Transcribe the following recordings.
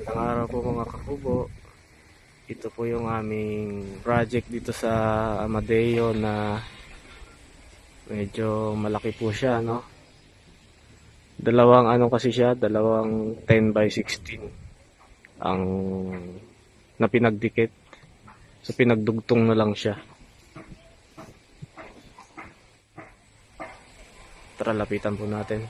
Magandang araw po mga kakubo. Ito po yung aming project dito sa Amadeo na medyo malaki po siya, no? Dalawang ano kasi siya, dalawang 10 by 16 ang na pinagdikit. So pinagdugtong na lang siya. Tara, lapitan po natin.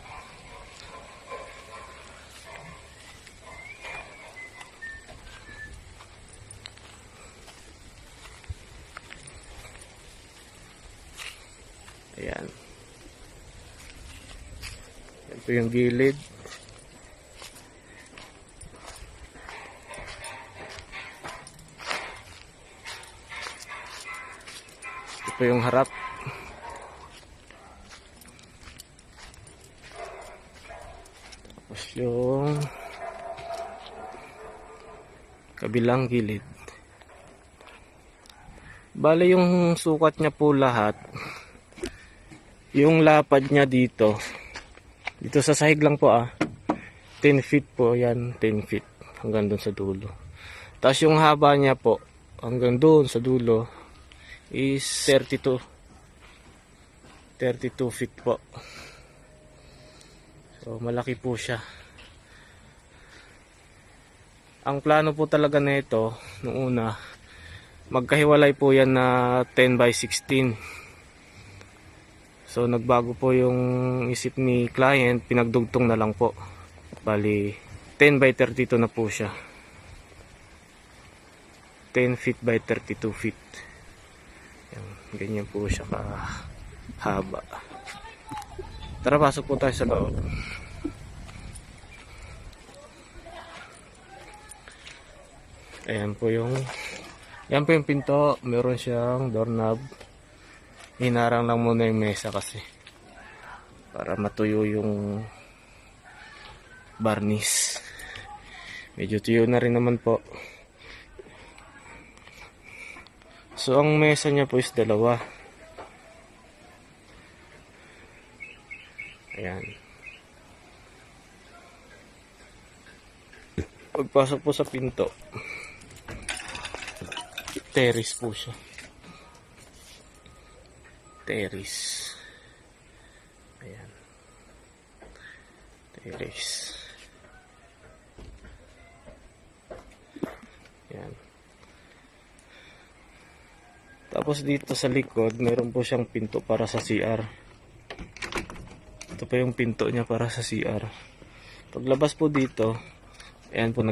Ayan. Yan po yung gilid. Ito po yung harap. Tapos yung kabilang gilid. Bale yung sukat niya po lahat. Yung lapad niya dito sa sahig lang po 10 feet po yan, 10 feet hanggang doon sa dulo. Tapos yung haba niya po hanggang doon sa dulo is 32 feet po. So malaki po siya. Ang plano po talaga nito noong una, magkahiwalay po yan na 10 by 16. So nagbago po yung isip ni client, pinagdugtong na lang po. Bali 10 by 32 na po siya. 10 feet by 32 feet. Yan, ganyan po siya kahaba. Tara, pasok po tayo sa loob. Ayan po yung pinto. Meron siyang doorknob. Hinarang lang muna yung mesa kasi para matuyo yung varnish. Medyo tuyo na rin naman po. So ang mesa niya po is dalawa. Ayan. Pagpasok po sa pinto, terrace po siya. Terrace. Ayan. Terrace. Ayan. Tapos dito sa likod, meron po siyang pinto para sa CR. Ito pa yung pinto niya para sa CR. Paglabas po dito, ayan po,